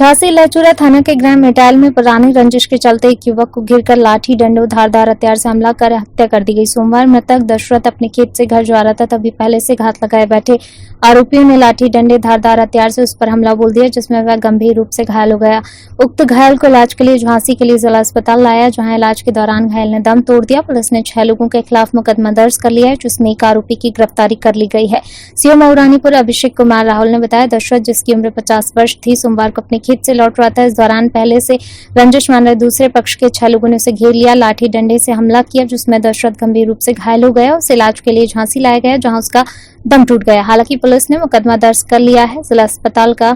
झांसी लहचूरा थाना के ग्राम मेटायल में पुरानी रंजिश के चलते एक युवक को घिरकर लाठी डंडों धारदार हथियार से हमला कर हत्या कर दी गई। सोमवार मृतक दशरथ अपने खेत से घर जा रहा था, तभी पहले से घात लगाए बैठे आरोपियों ने लाठी डंडे धारदार हथियार से उस पर हमला बोल दिया, जिसमें वह गंभीर रूप से घायल हो गया। उक्त घायल को इलाज के लिए झांसी के लिए जिला अस्पताल लाया, जहां इलाज के दौरान घायल ने दम तोड़ दिया। पुलिस ने 6 लोगों के खिलाफ मुकदमा दर्ज कर लिया है, जिसमें एक आरोपी की गिरफ्तारी कर ली गई है। सीओ मऊरानीपुर अभिषेक कुमार राहुल ने बताया, दशरथ जिसकी उम्र 50 वर्ष थी, सोमवार को अपने खेत से लौट रहा था। इस दौरान पहले से रंजिश मान रहे दूसरे पक्ष के 6 लोगों ने उसे घेर लिया, लाठी डंडे से हमला किया, जिसमें दशरथ गंभीर रूप से घायल हो गया। उसे इलाज के लिए झांसी लाया गया, जहां उसका दम टूट गया। हालांकि पुलिस ने मुकदमा दर्ज कर लिया है। जिला अस्पताल का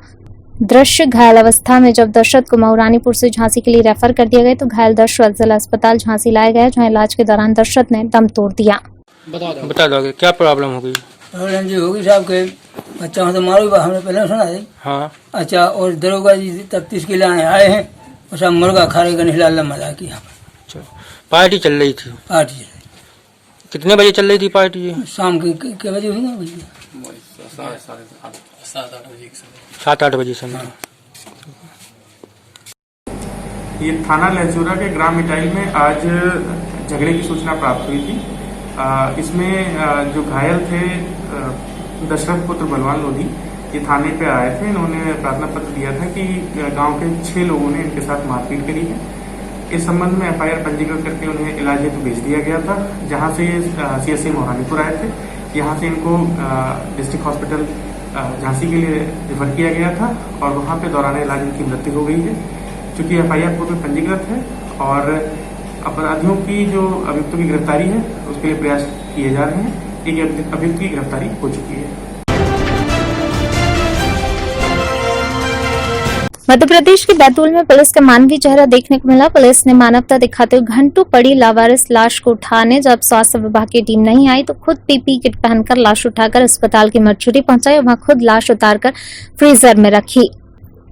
दृश्य घायल अवस्था में जब दशरथ को मऊरानीपुर से झांसी के लिए रेफर कर दिया गया, तो घायल दशरथ जिला अस्पताल झांसी लाया गया, जहां इलाज के दौरान दशरथ ने दम तोड़ दिया। बता दोगे क्या प्रॉब्लम हो गई? होगी साहब के बच्चा तो मारो हमने पहले सुना है। हाँ। अच्छा, और दरोगा जी तफ्तीश के लिए आए हैं और सब मुर्गा खा रहे गणेश मजा किया। अच्छा, पार्टी चल रही थी? पार्टी चल रही। कितने बजे चल रही थी पार्टी? शाम के बजे हुई ना भैया? 7-8 बजे समय। ये थाना लहचूरा के ग्राम मिटाइल में आज झगड़े की सूचना प्राप्त हुई थी। इसमें जो घायल थे दशरथ पुत्र बलवान लोधी, ये थाने पे आए थे। इन्होंने प्रार्थना पत्र दिया था कि गांव के 6 लोगों ने इनके साथ मारपीट करी है। इस संबंध में FIR पंजीकृत करके उन्हें इलाज हेतु भेज दिया गया था, जहां से ये CSA मऊरानीपुर आए थे। यहाँ से इनको डिस्ट्रिक्ट हॉस्पिटल झांसी के लिए रिफर किया गया था और वहां पे दौरान इलाज इनकी मृत्यु हो गई है। चूंकि FIR पूर्व में पंजीकृत है और अपराधियों की जो अभियुक्तों की गिरफ्तारी है उसके लिए प्रयास किए जा रहे हैं। एक अभियुक्त की गिरफ्तारी हो चुकी है। मध्य प्रदेश के बैतूल में पुलिस का मानवीय चेहरा देखने को मिला। पुलिस ने मानवता दिखाते हुए घंटों पड़ी लावारिस लाश को उठाने जब स्वास्थ्य विभाग की टीम नहीं आई, तो खुद PPE किट पहनकर लाश उठाकर अस्पताल की मरचुरी पहुंचाई और वहां खुद लाश उतारकर फ्रीजर में रखी।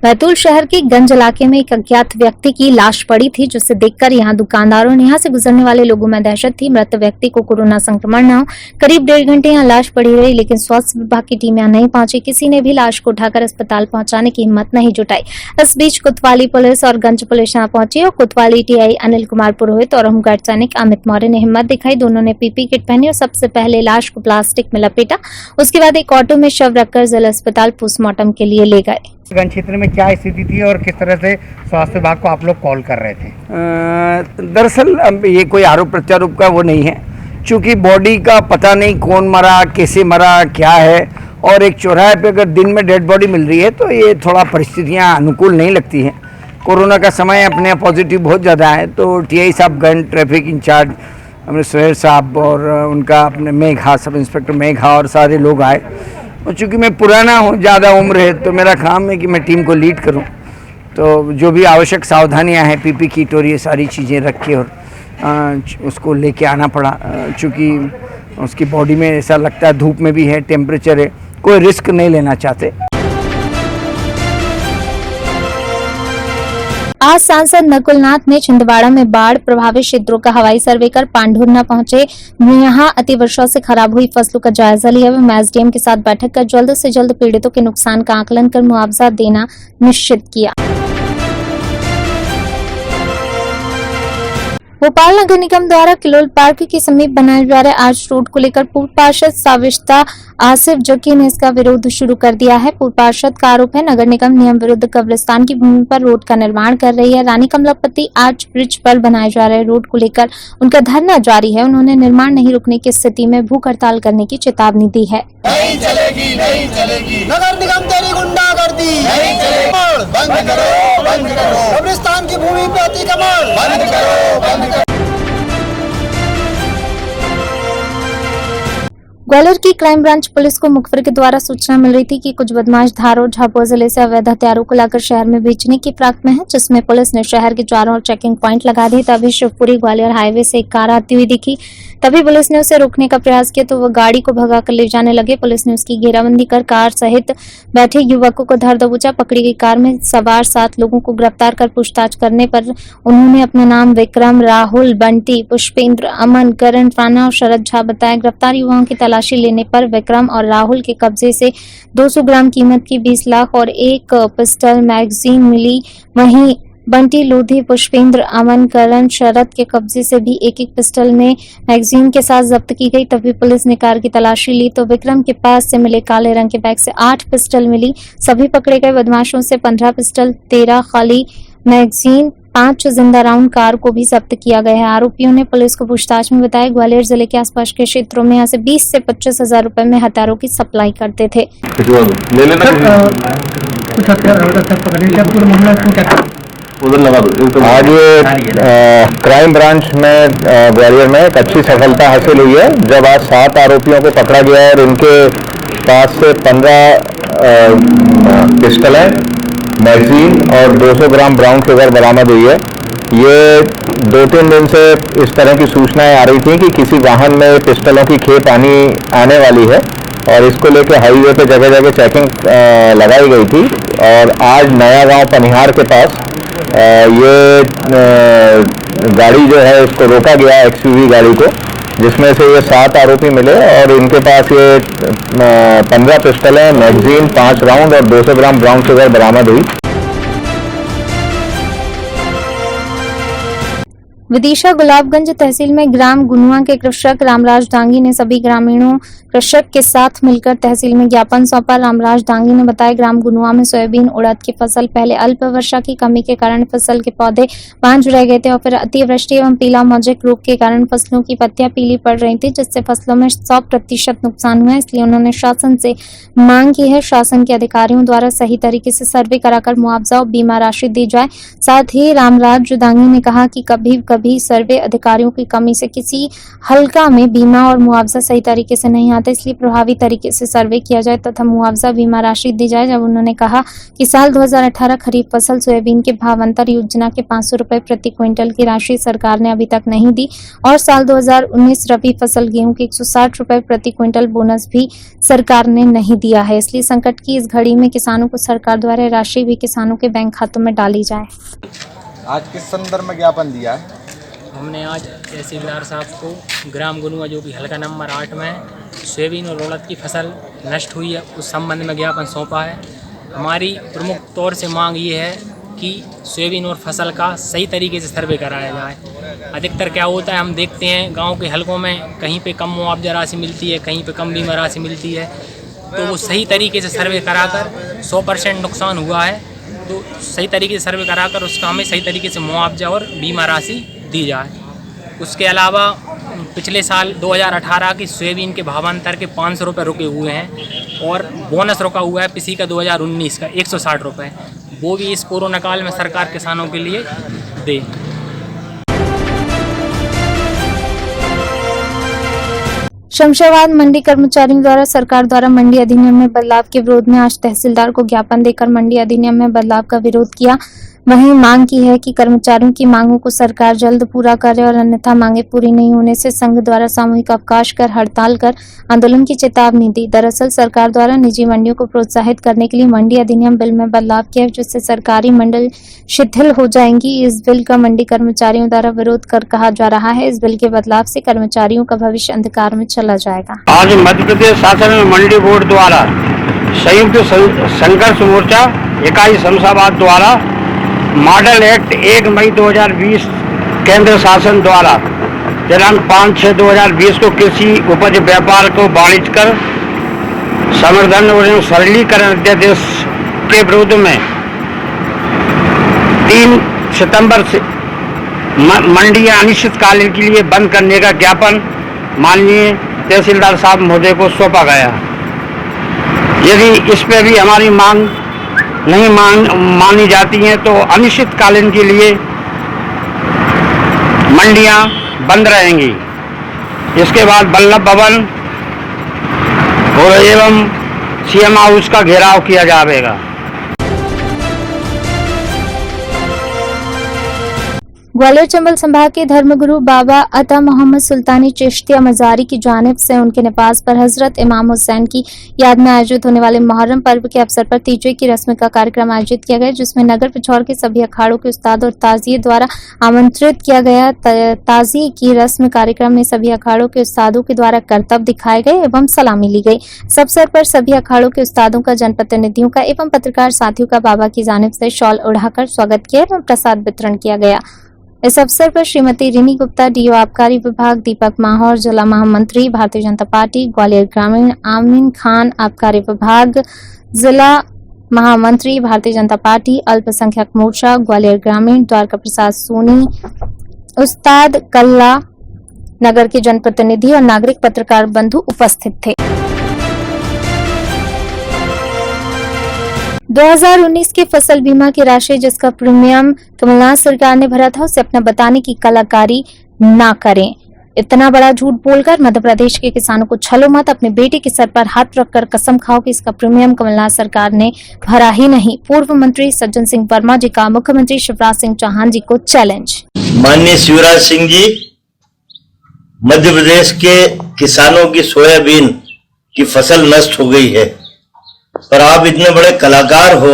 बैतूल शहर के गंज इलाके में एक अज्ञात व्यक्ति की लाश पड़ी थी, जिसे देखकर यहां दुकानदारों और यहां से गुजरने वाले लोगों में दहशत थी। मृत व्यक्ति को कोरोना संक्रमण न हो, करीब 1.5 घंटे यहां लाश पड़ी रही, लेकिन स्वास्थ्य विभाग की टीम यहां नहीं पहुंची। किसी ने भी लाश को उठाकर अस्पताल पहुंचाने की हिम्मत नहीं जुटाई। इस बीच कोतवाली पुलिस और गंज पुलिस यहां पहुंची और कोतवाली TI अनिल कुमार पुरोहित और होमगार्ड सैनिक अमित मौर्य ने हिम्मत दिखाई। दोनों ने PPE किट पहनी और सबसे पहले लाश को प्लास्टिक में लपेटा। उसके बाद एक ऑटो में शव रखकर जिला अस्पताल पोस्टमार्टम के लिए ले गए। गंज क्षेत्र में क्या स्थिति थी और किस तरह से स्वास्थ्य विभाग को आप लोग कॉल कर रहे थे? दरअसल ये कोई आरोप प्रत्यारोप का वो नहीं है, क्योंकि बॉडी का पता नहीं कौन मरा, कैसे मरा, क्या है। और एक चौराहे पे अगर दिन में डेड बॉडी मिल रही है तो ये थोड़ा परिस्थितियाँ अनुकूल नहीं लगती हैं। कोरोना का समय अपने पॉजिटिव बहुत ज़्यादा है, तो TI साहब गंज ट्रैफिक इंचार्ज अपने सुहेल साहब और उनका अपने मेघा सब इंस्पेक्टर मेघा और सारे लोग आए। और चूँकि मैं पुराना हूँ, ज़्यादा उम्र है, तो मेरा काम है कि मैं टीम को लीड करूँ। तो जो भी आवश्यक सावधानियाँ हैं, PPE किट और ये सारी चीज़ें रख के और उसको लेके आना पड़ा, चूँकि उसकी बॉडी में ऐसा लगता है धूप में भी है, टेम्परेचर है, कोई रिस्क नहीं लेना चाहते। आज सांसद नकुल नाथ ने छिंदवाड़ा में बाढ़ प्रभावित क्षेत्रों का हवाई सर्वे कर पांढुर्ना पहुंचे। यहां अतिवर्षा से खराब हुई फसलों का जायजा लिया। वे SDM के साथ बैठक कर जल्द से जल्द पीड़ितों के नुकसान का आकलन कर मुआवजा देना निश्चित किया। भोपाल नगर निगम द्वारा किलोल पार्क के समीप बनाए जा रहे आर्च रोड को लेकर पूर्व पार्षद साविश्ता आसिफ जकी ने इसका विरोध शुरू कर दिया है। पूर्व पार्षद का आरोप है, नगर निगम नियम विरुद्ध कब्रिस्तान की भूमि पर रोड का निर्माण कर रही है। रानी कमलापति आर्च ब्रिज पर बनाए जा रहे रोड को लेकर उनका धरना जारी है। उन्होंने निर्माण नहीं रुकने की स्थिति में भूख हड़ताल करने की चेतावनी दी है। नहीं चलेगी, नहीं चलेगी। नगर निगम तेरी गुंडागर्दी नहीं चलेगी। बंद करो, बंद करो। कब्रिस्तान की भूमि पे अतिक्रमण बंद करो, बंद करो। ग्वालियर की क्राइम ब्रांच पुलिस को मुखबिर के द्वारा सूचना मिल रही थी कि कुछ बदमाश धार और झाबुआ जिले से अवैध हथियारों को लाकर शहर में बेचने की फिराक में है, जिसमें पुलिस ने शहर के चारों ओर चेकिंग पॉइंट लगा दिए। तभी शिवपुरी ग्वालियर हाईवे से एक कार आती हुई दिखी। तभी पुलिस ने उसे रोकने का प्रयास किया तो वह गाड़ी को भगाकर ले जाने लगे। पुलिस ने उसकी घेराबंदी कर कार सहित बैठे युवकों को धर दबोचा। पकड़ी गई कार में सवार 7 लोगों को गिरफ्तार कर पूछताछ करने पर उन्होंने अपना नाम विक्रम, राहुल, बंटी, पुष्पेंद्र, अमन, करण, राणा और शरद झा बताया। गिरफ्तार युवाओं की तलाश तलाशी लेने पर विक्रम और राहुल के कब्जे से 200 ग्राम कीमत की 20 लाख और एक पिस्टल मैगजीन मिली। वहीं बंटी, लोधी, पुष्पेंद्र, अमन, करण, शरद के कब्जे से भी एक पिस्टल में मैगजीन के साथ जब्त की गई। तभी पुलिस ने कार की तलाशी ली तो विक्रम के पास से मिले काले रंग के बैग से 8 पिस्टल मिली। सभी पकड़े गए बदमाशों से 15 पिस्टल, 13 खाली मैगजीन, 5 जिंदा राउंड कार को भी जब्त किया गया है। आरोपियों ने पुलिस को पूछताछ में बताया ग्वालियर जिले के आसपास के क्षेत्रों में यहाँ से 20 से 25 हजार रुपए में हथियारों की सप्लाई करते थे। आज क्राइम ब्रांच में ग्वालियर में एक अच्छी सफलता हासिल हुई है जब आज 7 आरोपियों को पकड़ा गया है और इनके पास से 15 पिस्टलें, मैगजीन और 200 ग्राम ब्राउन शुगर बरामद हुई है। ये 2-3 दिन से इस तरह की सूचनाएं आ रही थी कि किसी वाहन में पिस्टलों की खेप आने वाली है और इसको लेकर हाईवे पे जगह जगह चेकिंग लगाई गई थी। और आज नया गांव पनिहार के पास ये गाड़ी जो है इसको रोका गया, एक्सयूवी गाड़ी को, जिसमें से ये 7 आरोपी मिले और इनके पास ये 15 पिस्टलें, मैगजीन, 5 राउंड और 200 ग्राम ब्राउन शुगर बरामद हुई। विदिशा गुलाबगंज तहसील में ग्राम गुनुआ के कृषक रामराज डांगी ने सभी ग्रामीणों कृषक के साथ मिलकर तहसील में ज्ञापन सौंपा। रामराज डांगी ने बताया ग्राम गुनुआ में सोयाबीन, उड़द की फसल पहले अल्प वर्षा की कमी के कारण फसल के पौधे बांझ रह गए थे और फिर अतिवृष्टि एवं पीला मौजिक रोग के कारण फसलों की पत्तियां पीली पड़ रही थी, जिससे फसलों में 100% नुकसान हुआ। इसलिए उन्होंने शासन से मांग की है शासन के अधिकारियों द्वारा सही तरीके से सर्वे कराकर मुआवजा और बीमा राशि दी जाए। साथ ही रामराज डांगी ने कहा कि कभी सर्वे अधिकारियों की कमी से किसी हल्का में बीमा और मुआवजा सही तरीके से नहीं आता, इसलिए प्रभावी तरीके से सर्वे किया जाए तथा मुआवजा बीमा राशि दी जाए। जब उन्होंने कहा कि साल 2018 खरीफ फसल सोयाबीन के भावांतर योजना के 500 रुपए प्रति क्विंटल की राशि सरकार ने अभी तक नहीं दी और साल 2019 रबी फसल गेहूं के 160 रुपए प्रति क्विंटल बोनस भी सरकार ने नहीं दिया है। इसलिए संकट की इस घड़ी में किसानों को सरकार द्वारा राशि भी किसानों के बैंक खातों में डाली जाए। आज किस संदर्भ में ज्ञापन दिया है? हमने आज तहसीलदार साहब को ग्राम गुनुआ जो कि हल्का नंबर 8 में सोयाबीन और उड़द की फसल नष्ट हुई है उस संबंध में ज्ञापन सौंपा है। हमारी प्रमुख तौर से मांग ये है कि सोयाबीन और फसल का सही तरीके से सर्वे कराया जाए। अधिकतर क्या होता है हम देखते हैं गांव के हलकों में कहीं पे कम मुआवजा राशि मिलती है, कहीं पे कम बीमा राशि मिलती है, तो वो सही तरीके से सर्वे कराकर 100% नुकसान हुआ है तो सही तरीके से सर्वे कराकर उसका हमें सही तरीके से मुआवजा और बीमा राशि दी जाए। उसके अलावा पिछले साल 2018 की सोयाबीन के भावांतर के 500 रुपये रुके हुए हैं और बोनस रुका हुआ है पिछली का 2019 का 160 रुपये, वो भी इस कोरोना काल में सरकार किसानों के लिए दे। शमशाबाद मंडी कर्मचारियों द्वारा सरकार द्वारा मंडी अधिनियम में बदलाव के विरोध में आज तहसीलदार को ज्ञापन देकर मंडी अधिनियम में बदलाव का विरोध किया। वहीं मांग की है कि कर्मचारियों की मांगों को सरकार जल्द पूरा करे और अन्यथा मांगे पूरी नहीं होने से संघ द्वारा सामूहिक अवकाश कर हड़ताल कर आंदोलन की चेतावनी दी। दरअसल सरकार द्वारा निजी मंडियों को प्रोत्साहित करने के लिए मंडी अधिनियम बिल में बदलाव किया जिससे सरकारी मंडल शिथिल हो जाएंगी। इस बिल का मंडी कर्मचारियों द्वारा विरोध कर कहा जा रहा है इस बिल के बदलाव से कर्मचारियों का भविष्य अंधकार में चला जाएगा। आज मध्य प्रदेश शासन में मंडी बोर्ड द्वारा संयुक्त संघर्ष मोर्चा इकाई शमशाबाद द्वारा मॉडल एक्ट 1 मई 2020 केंद्र शासन द्वारा दिनांक 5/6/2020 को कृषि उपज व्यापार को वाणिज्यकर संवर्धन और सरलीकरण अध्यादेश के विरोध में 3 सितंबर से मंडियां अनिश्चितकालीन के लिए बंद करने का ज्ञापन माननीय तहसीलदार साहब महोदय को सौंपा गया। यदि इस पे भी हमारी मांग नहीं मानी जाती हैं तो अनिश्चितकालीन के लिए मंडियां बंद रहेंगी। इसके बाद वल्लभ भवन और एवं सीएम हाउस का घेराव किया जाएगा। ग्वालियर चंबल संभाग के धर्मगुरु बाबा अता मोहम्मद सुल्तानी चिश्तिया मजारी की जानिब से उनके निवास पर हजरत इमाम हुसैन की याद में आयोजित होने वाले मुहर्रम पर्व के अवसर पर तीजे की रस्म का कार्यक्रम आयोजित किया गया, जिसमें नगर पिछौर के सभी अखाड़ों के उस्ताद और ताजिए द्वारा आमंत्रित किया गया। ताजिए की रस्म कार्यक्रम में सभी अखाड़ों के उस्तादों के द्वारा करतब दिखाए गए एवं सलामी ली गई। इस अवसर पर सभी अखाड़ों के उस्तादों का, जनप्रतिनिधियों का एवं पत्रकार साथियों का बाबा की जानिब से शॉल उड़ाकर स्वागत किया एवं प्रसाद वितरण किया गया। इस अवसर पर श्रीमती रिनी गुप्ता, डीओ आबकारी विभाग, दीपक माहौर, जिला महामंत्री भारतीय जनता पार्टी ग्वालियर ग्रामीण, आमीन खान, आबकारी विभाग, जिला महामंत्री भारतीय जनता पार्टी अल्पसंख्यक मोर्चा ग्वालियर ग्रामीण, द्वारका प्रसाद सोनी, उस्ताद कल्ला, नगर के जनप्रतिनिधि और नागरिक पत्रकार बंधु उपस्थित थे। 2019 के फसल बीमा की राशि जिसका प्रीमियम कमलनाथ सरकार ने भरा था, उसे अपना बताने की कलाकारी ना करें। इतना बड़ा झूठ बोलकर मध्य प्रदेश के किसानों को छलो मत। अपने बेटे के सर पर हाथ रखकर कसम खाओ कि इसका प्रीमियम कमलनाथ सरकार ने भरा ही नहीं। पूर्व मंत्री सज्जन सिंह वर्मा जी का मुख्यमंत्री शिवराज सिंह चौहान जी को चैलेंज। माननीय शिवराज सिंह जी, मध्य प्रदेश के किसानों की सोयाबीन की फसल नष्ट हो गई है, पर आप इतने बड़े कलाकार हो।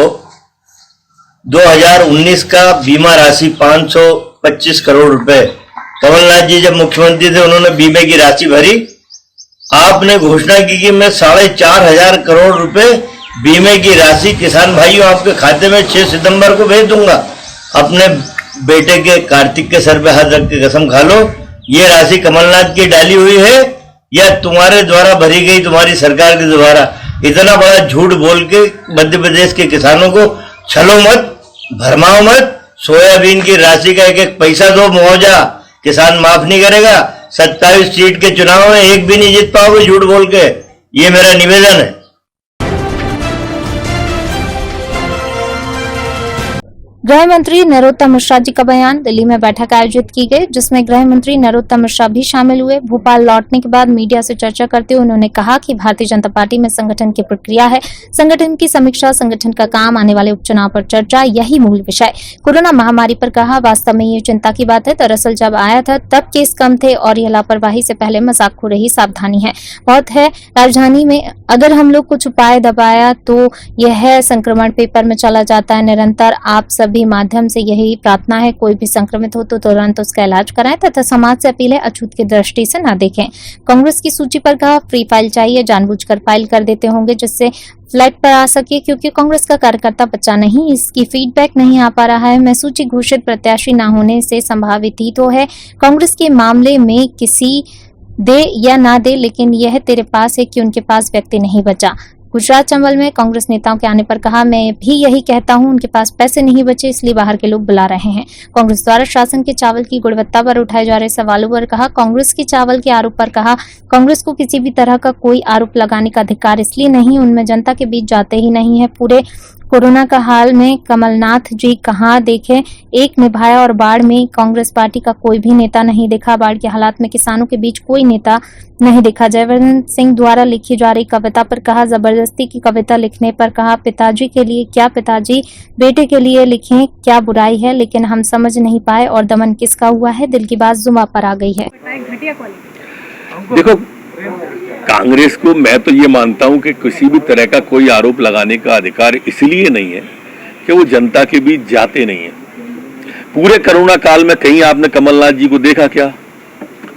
2019 का बीमा राशि 525 करोड़ रुपए कमलनाथ जी जब मुख्यमंत्री थे उन्होंने बीमे की राशि भरी। आपने घोषणा की कि मैं 4,500 करोड़ रुपए बीमे की राशि किसान भाइयों आपके खाते में 6 सितंबर को भेज दूंगा। अपने बेटे के कार्तिक के सर पे हाथ रख के कसम खा लो, ये राशि कमलनाथ की डाली हुई है या तुम्हारे द्वारा भरी गई, तुम्हारी सरकार के द्वारा। इतना बड़ा झूठ बोल के मध्य प्रदेश के किसानों को छलो मत, भरमाओ मत। सोयाबीन की राशि का एक एक पैसा दो, मुआवजा किसान माफ नहीं करेगा। 27 सीट के चुनाव में एक भी नहीं जीत पाओगे झूठ बोल के, ये मेरा निवेदन है। गृह मंत्री नरोत्तम मिश्रा जी का बयान। दिल्ली में बैठक आयोजित की गई, जिसमें गृह मंत्री नरोत्तम मिश्रा भी शामिल हुए। भोपाल लौटने के बाद मीडिया से चर्चा करते हुए उन्होंने कहा कि भारतीय जनता पार्टी में संगठन की प्रक्रिया है, संगठन की समीक्षा, संगठन का काम, आने वाले उपचुनाव पर चर्चा, यही मूल विषय। कोरोना महामारी पर कहा, वास्तव में ये चिंता की बात है। दरअसल जब आया था तब केस कम थे और यह लापरवाही से पहले मजाक हो रही सावधानी है बहुत है। राजधानी में अगर हम लोग कुछ उपाय दबाया तो यह संक्रमण पेपर में चला जाता है। निरंतर आप सभी माध्यम से यही प्रार्थना है, कोई भी संक्रमित हो तो तुरंत उसका इलाज कराएं तथा समाज से अपील है अछूत की दृष्टि से न देखें। कांग्रेस की सूची पर कहा, फ्री फाइल चाहिए, जानबूझकर फाइल कर देते होंगे जिससे फ्लैट पर आ सके, क्योंकि कांग्रेस का कार्यकर्ता बच्चा नहीं, इसकी फीडबैक नहीं आ पा रहा है। मैं सूची घोषित प्रत्याशी न होने से संभावित ही तो है। कांग्रेस के मामले में किसी दे या ना दे, लेकिन यह तेरे पास है कि उनके पास व्यक्ति नहीं बचा। गुजरात चंबल में कांग्रेस नेताओं के आने पर कहा, मैं भी यही कहता हूं, उनके पास पैसे नहीं बचे इसलिए बाहर के लोग बुला रहे हैं। कांग्रेस द्वारा शासन के चावल की गुणवत्ता पर उठाए जा रहे सवालों पर कहा, कांग्रेस के चावल के आरोप पर कहा, कांग्रेस को किसी भी तरह का कोई आरोप लगाने का अधिकार इसलिए नहीं, उनमें जनता के बीच जाते ही नहीं है। पूरे कोरोना का हाल में कमलनाथ जी कहाँ देखे, एक निभाया और बाढ़ में कांग्रेस पार्टी का कोई भी नेता नहीं दिखा। बाढ़ के हालात में किसानों के बीच कोई नेता नहीं दिखा। जयवर्धन सिंह द्वारा लिखी जा रही कविता पर कहा, जबरदस्ती की कविता लिखने पर कहा, पिताजी के लिए क्या, पिताजी बेटे के लिए लिखें, क्या बुराई है, लेकिन हम समझ नहीं पाए और दमन किसका हुआ है, दिल की बात जुबां पर आ गई है। देखो, कांग्रेस को मैं तो ये मानता हूं कि किसी भी तरह का कोई आरोप लगाने का अधिकार इसलिए नहीं है कि वो जनता के बीच जाते नहीं है। पूरे कोरोना काल में कहीं आपने कमलनाथ जी को देखा क्या?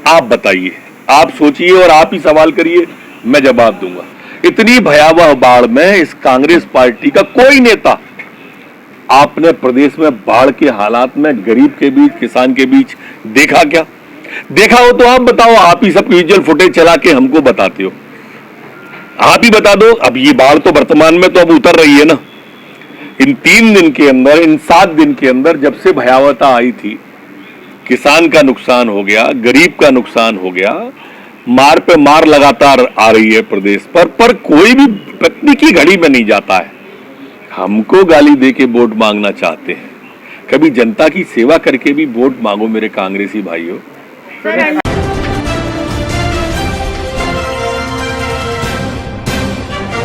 आप बताइए, आप सोचिए और आप ही सवाल करिए, मैं जवाब दूंगा। इतनी भयावह बाढ़ में इस कांग्रेस पार्टी का कोई नेता आपने प्रदेश में बाढ़ के हालात में गरीब के बीच, किसान के बीच देखा क्या? देखा हो तो आप बताओ, आप ही सब विजुअल फुटेज चला के हमको बताते हो, आप ही बता दो। अब ये बाढ़ तो वर्तमान में तो अब उतर रही है ना। इन 3 दिन के अंदर, इन 7 दिन के अंदर जब से भयावहता आई थी, किसान का नुकसान हो गया, गरीब का नुकसान हो गया, मार पे मार लगातार आ रही है प्रदेश पर कोई भी व्यक्ति की घड़ी में नहीं जाता है। हमको गाली दे के वोट मांगना चाहते हैं, कभी जनता की सेवा करके भी वोट मांगो मेरे कांग्रेसी भाइयों।